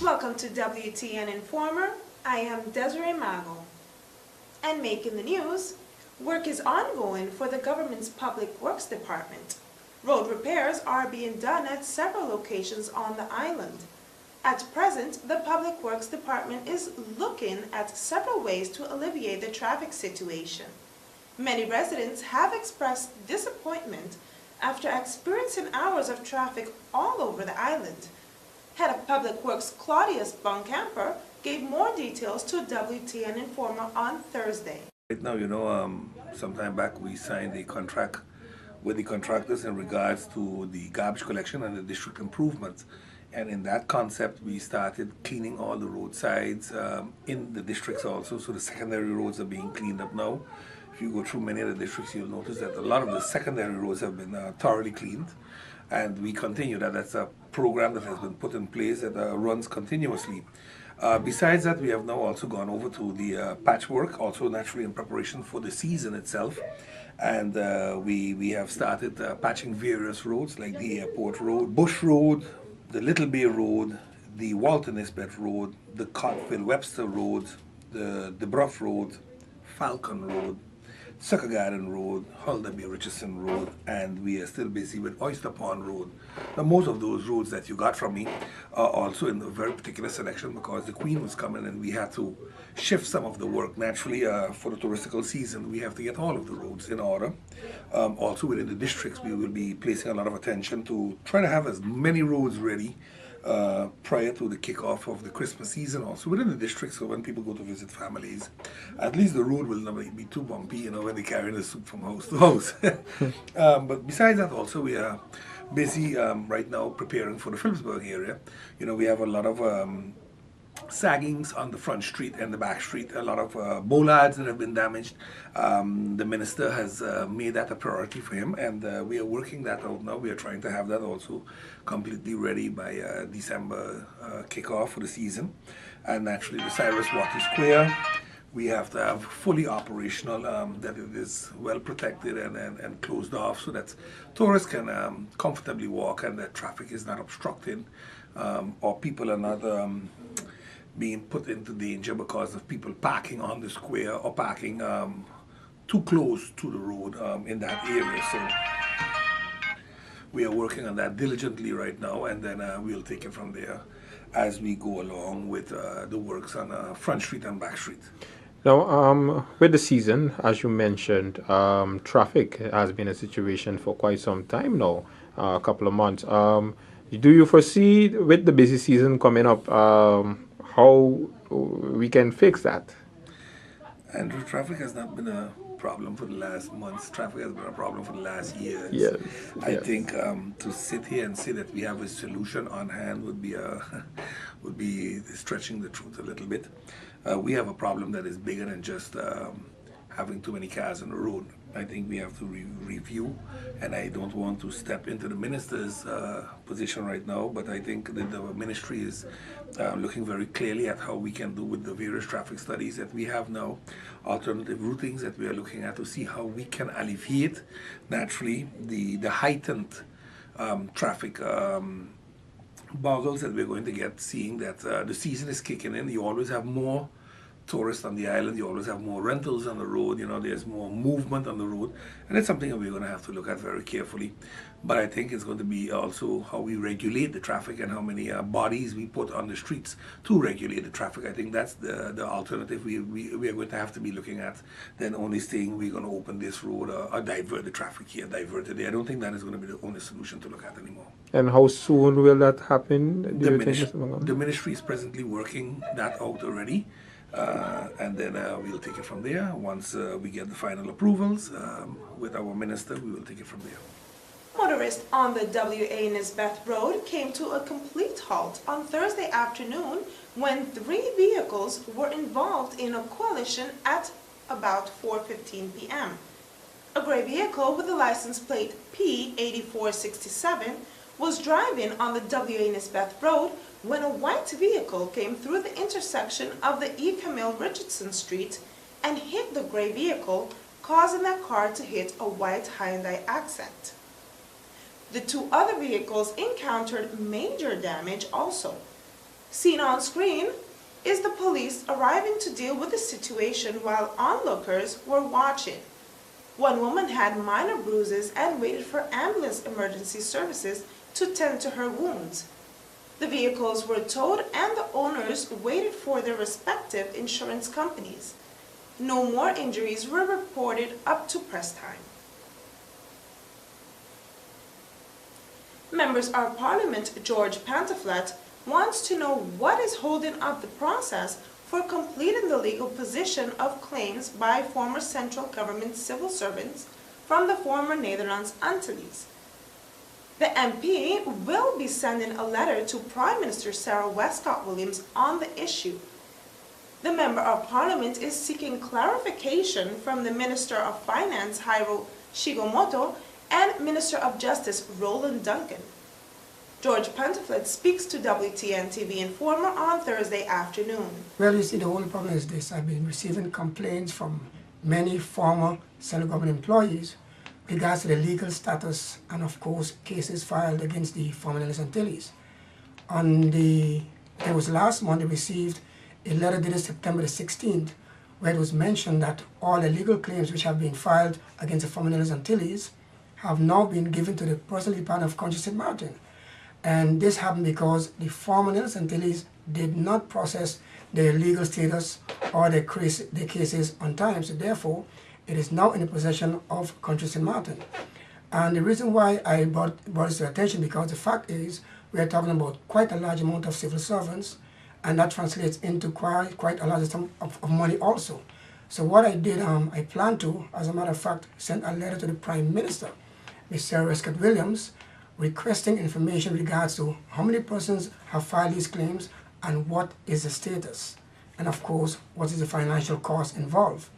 Welcome to WTN Informer. I am Desiree Mago. And making the news, work is ongoing for the government's Public Works Department. Road repairs are being done at several locations on the island. At present, the Public Works Department is looking at several ways to alleviate the traffic situation. Many residents have expressed disappointment after experiencing hours of traffic all over the island. Head of Public Works Claudius Boncamper gave more details to WTN Informer on Thursday. Right now, some time back we signed a contract with the contractors in regards to the garbage collection and the district improvements. And in that concept, we started cleaning all the roadsides in the districts also. So the secondary roads are being cleaned up now. If you go through many of the districts, you'll notice that a lot of the secondary roads have been thoroughly cleaned. And we continue that. That's a program that has been put in place that runs continuously. Besides that, we have now also gone over to the patchwork, also naturally in preparation for the season itself. And we have started patching various roads like the Airport Road, Bush Road, the Little Bay Road, the Walter Nisbet Road, the Cottville-Webster Road, the Bruff Road, Falcon Road, Sucker Garden Road, Huldaby Richardson Road, and we are still busy with Oyster Pond Road. Now, most of those roads that you got from me are also in a very particular selection because the Queen was coming and we had to shift some of the work. Naturally, for the touristical season, we have to get all of the roads in order. Also within the districts, we will be placing a lot of attention to try to have as many roads ready prior to the kickoff of the Christmas season, also within the district, so when people go to visit families, at least the road will not be too bumpy, when they carry the soup from house to house. But besides that, also we are busy right now preparing for the Phillipsburg area. We have a lot of saggings on the front street and the back street, a lot of bollards that have been damaged. The minister has made that a priority for him, and we are working that out now. We are trying to have that also completely ready by December kickoff for the season. And naturally the Cyrus Water Square, we have to have fully operational, that it is well protected and closed off so that tourists can comfortably walk and that traffic is not obstructed, or people are not being put into danger because of people parking on the square or parking too close to the road in that area. So we are working on that diligently right now, and then we'll take it from there as we go along with the works on Front Street and Back Street. Now, with the season, as you mentioned, traffic has been a situation for quite some time now, a couple of months. Do you foresee, with the busy season coming up, how we can fix that? And traffic has not been a problem for the last months. Traffic has been a problem for the last years. Yes. I think to sit here and say that we have a solution on hand would be stretching the truth a little bit. We have a problem that is bigger than just having too many cars on the road. I think we have to review, and I don't want to step into the minister's position right now, but I think that the ministry is looking very clearly at how we can do with the various traffic studies that we have now, alternative routings that we are looking at to see how we can alleviate naturally the heightened traffic boggles that we're going to get, seeing that the season is kicking in. You always have more tourists on the island, you always have more rentals on the road, there's more movement on the road, and it's something that we're going to have to look at very carefully. But I think it's going to be also how we regulate the traffic and how many bodies we put on the streets to regulate the traffic. I think that's the alternative we are going to have to be looking at, than only saying we're going to open this road or divert the traffic here, divert it there. I don't think that is going to be the only solution to look at anymore. And how soon will that happen? The ministry is presently working that out already. And then we'll take it from there. Once we get the final approvals with our minister, we will take it from there. Motorists on the W.A. Nisbet Road came to a complete halt on Thursday afternoon when 3 vehicles were involved in a collision at about 4:15 p.m. A gray vehicle with the license plate P8467 was driving on the W.A. Nisbet Road when a white vehicle came through the intersection of the E. Camille Richardson Street and hit the gray vehicle, causing that car to hit a white Hyundai Accent. The 2 other vehicles encountered major damage also. Seen on screen is the police arriving to deal with the situation while onlookers were watching. One woman had minor bruises and waited for ambulance emergency services to tend to her wounds. The vehicles were towed and the owners waited for their respective insurance companies. No more injuries were reported up to press time. Members of Parliament George Pantaflat wants to know what is holding up the process for completing the legal position of claims by former central government civil servants from the former Netherlands Antilles. The MP will be sending a letter to Prime Minister Sarah Westcott Williams on the issue. The Member of Parliament is seeking clarification from the Minister of Finance Hiro Shigemoto and Minister of Justice Roland Duncan. George Pantaflat speaks to WTN TV Informer on Thursday afternoon. Well, you see, the whole problem is this. I've been receiving complaints from many former central government employees regards to the legal status and, of course, cases filed against the former Netherlands Antilles. It was last month they received a letter dated September the 16th, where it was mentioned that all the legal claims which have been filed against the former Netherlands Antilles have now been given to the personal department of Country St. Martin. And this happened because the former Netherlands Antilles did not process their legal status or their cases on time. So therefore, it is now in the possession of Country St. Martin. And the reason why I brought this to attention, because the fact is we are talking about quite a large amount of civil servants, and that translates into quite a large sum of money also. So what I did, I plan to, as a matter of fact, send a letter to the Prime Minister, Ms. Sarah Westcott Williams, requesting information regards to how many persons have filed these claims and what is the status, and of course what is the financial cost involved,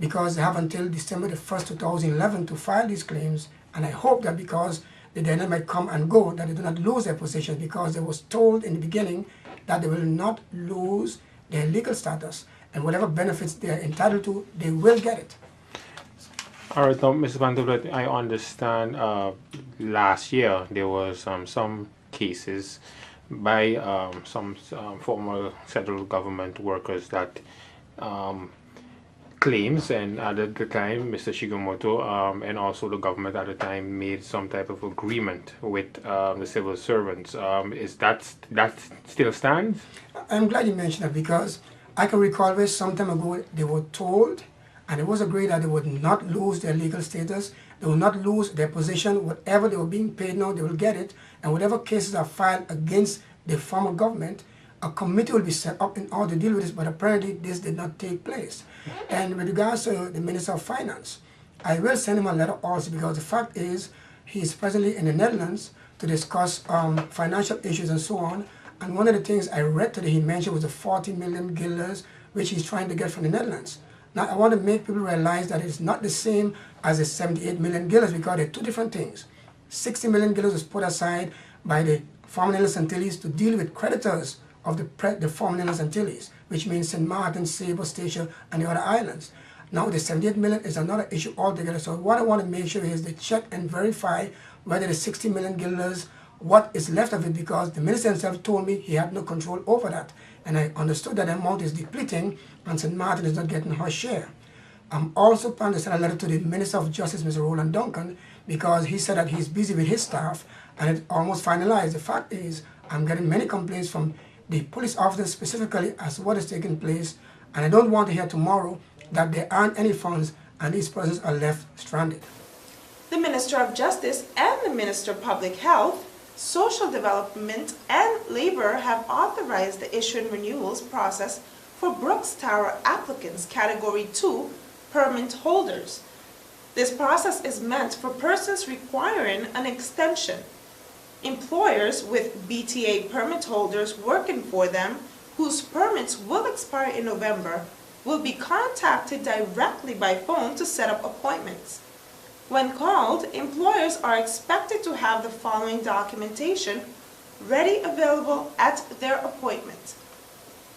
because they have until December the 1st, 2011 to file these claims. And I hope that because the deadline might come and go, that they do not lose their position, because they was told in the beginning that they will not lose their legal status, and whatever benefits they are entitled to, they will get it. All right, now, Mr. Pantaflat, I understand last year there was some cases by some former federal government workers that claims, and at the time Mr. Shigemoto and also the government at the time made some type of agreement with the civil servants. Is that still stands? I'm glad you mentioned that, because I can recall where some time ago they were told and it was agreed that they would not lose their legal status, they will not lose their position. Whatever they were being paid now, they will get it, and whatever cases are filed against the former government, a committee will be set up in order to deal with this, but apparently this did not take place. And with regards to the Minister of Finance, I will send him a letter also, because the fact is he is presently in the Netherlands to discuss financial issues and so on. And one of the things I read today he mentioned was the 40 million guilders which he's trying to get from the Netherlands. Now I want to make people realize that it's not the same as the 78 million guilders, because they're two different things. 60 million guilders was put aside by the former Netherlands Antilles to deal with creditors of the former Netherlands Antilles, which means St. Martin, Sable, Statia, and the other islands. Now the 78 million is another issue altogether. So what I want to make sure is they check and verify whether the 60 million guilders, what is left of it, because the minister himself told me he had no control over that. And I understood that the amount is depleting and St. Martin is not getting her share. I'm also planning to send a letter to the Minister of Justice, Mr. Roland Duncan, because he said that he's busy with his staff and it's almost finalized. The fact is, I'm getting many complaints from the police officers specifically as to what is taking place, and I don't want to hear tomorrow that there aren't any funds and these persons are left stranded. The Minister of Justice and the Minister of Public Health, Social Development and Labor have authorized the issue and renewals process for Brooks Tower applicants Category 2 permit holders. This process is meant for persons requiring an extension. Employers with BTA permit holders working for them whose permits will expire in November will be contacted directly by phone to set up appointments. When called, employers are expected to have the following documentation ready available at their appointment: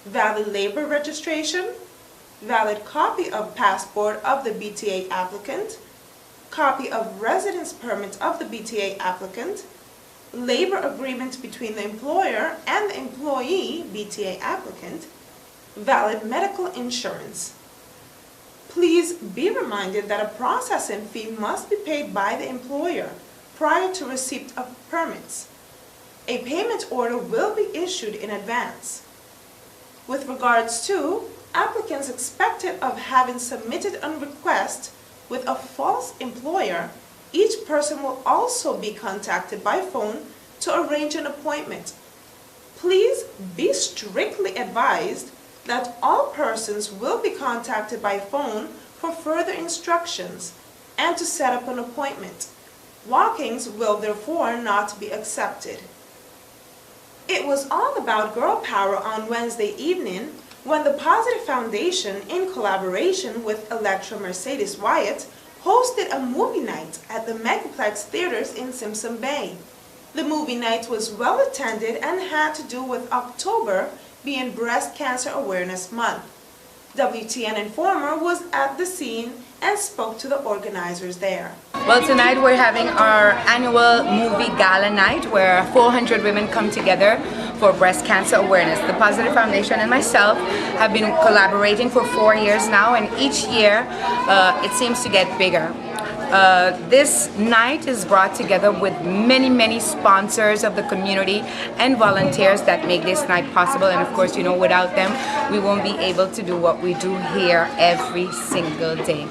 valid labor registration, valid copy of passport of the BTA applicant, copy of residence permit of the BTA applicant, labor agreement between the employer and the employee, BTA applicant, valid medical insurance. Please be reminded that a processing fee must be paid by the employer prior to receipt of permits. A payment order will be issued in advance. With regards to applicants expected of having submitted a request with a false employer, each person will also be contacted by phone to arrange an appointment. Please be strictly advised that all persons will be contacted by phone for further instructions and to set up an appointment. Walk-ins will therefore not be accepted. It was all about girl power on Wednesday evening when the Positive Foundation, in collaboration with Electra Mercedes Wyatt, hosted a movie night at the Megaplex Theaters in Simpson Bay. The movie night was well attended and had to do with October being Breast Cancer Awareness Month. WTN Informer was at the scene and spoke to the organizers there. Well, tonight we're having our annual movie gala night where 400 women come together for breast cancer awareness. The Positive Foundation and myself have been collaborating for 4 years now, and each year it seems to get bigger. This night is brought together with many sponsors of the community and volunteers that make this night possible, and of course, you know, without them we won't be able to do what we do here every single day.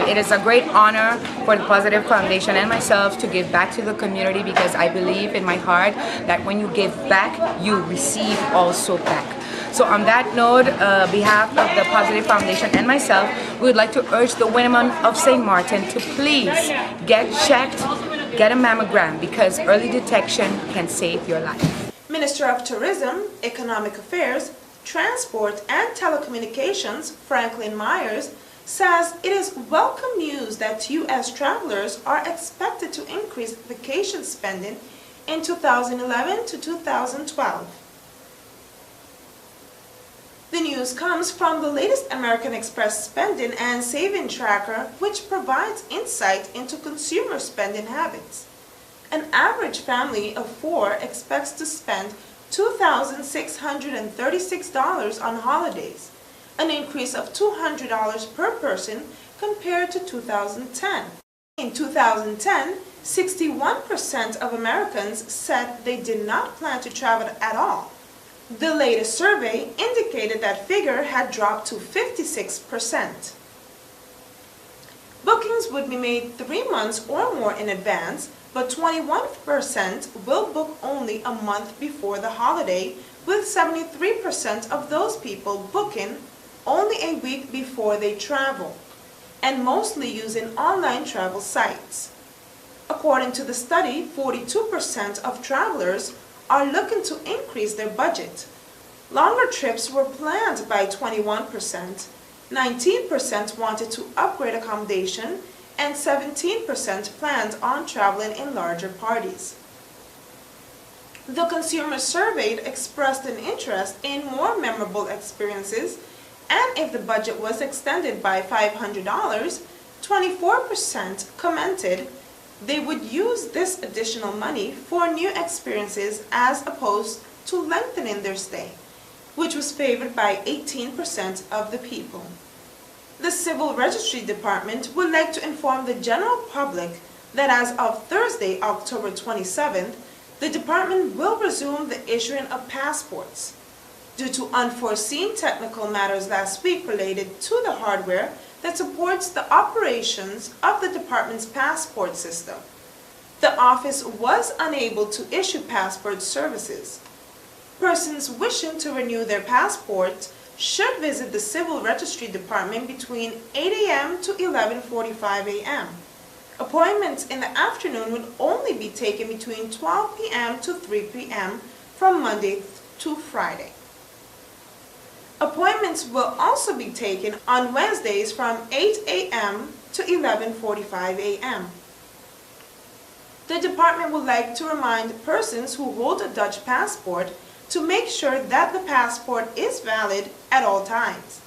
It is a great honor for the Positive Foundation and myself to give back to the community, because I believe in my heart that when you give back, you receive also back. So on that note, behalf of the Positive Foundation and myself, we would like to urge the women of St. Martin to please get checked, get a mammogram, because early detection can save your life. Minister of Tourism, Economic Affairs, Transport and Telecommunications, Franklin Myers, says it is welcome news that U.S. travelers are expected to increase vacation spending in 2011 to 2012. The news comes from the latest American Express spending and saving tracker, which provides insight into consumer spending habits. An average family of 4 expects to spend $2,636 on holidays, an increase of $200 per person compared to 2010. In 2010, 61% of Americans said they did not plan to travel at all. The latest survey indicated that figure had dropped to 56%. Bookings would be made 3 months or more in advance, but 21% will book only a month before the holiday, with 73% of those people booking only a week before they travel, and mostly using online travel sites. According to the study, 42% of travelers are looking to increase their budget. Longer trips were planned by 21%, 19% wanted to upgrade accommodation, and 17% planned on traveling in larger parties. The consumers surveyed expressed an interest in more memorable experiences, and if the budget was extended by $500, 24% commented they would use this additional money for new experiences as opposed to lengthening their stay, which was favored by 18% of the people. The Civil Registry Department would like to inform the general public that as of Thursday, October 27th, the department will resume the issuing of passports. Due to unforeseen technical matters last week related to the hardware that supports the operations of the department's passport system, the office was unable to issue passport services. Persons wishing to renew their passports should visit the Civil Registry Department between 8 a.m. to 11:45 a.m. Appointments in the afternoon would only be taken between 12 p.m. to 3 p.m. from Monday to Friday. Appointments will also be taken on Wednesdays from 8 a.m. to 11:45 a.m. The department would like to remind persons who hold a Dutch passport to make sure that the passport is valid at all times.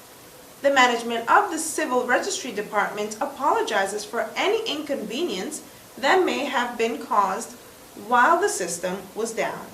The management of the Civil Registry Department apologizes for any inconvenience that may have been caused while the system was down.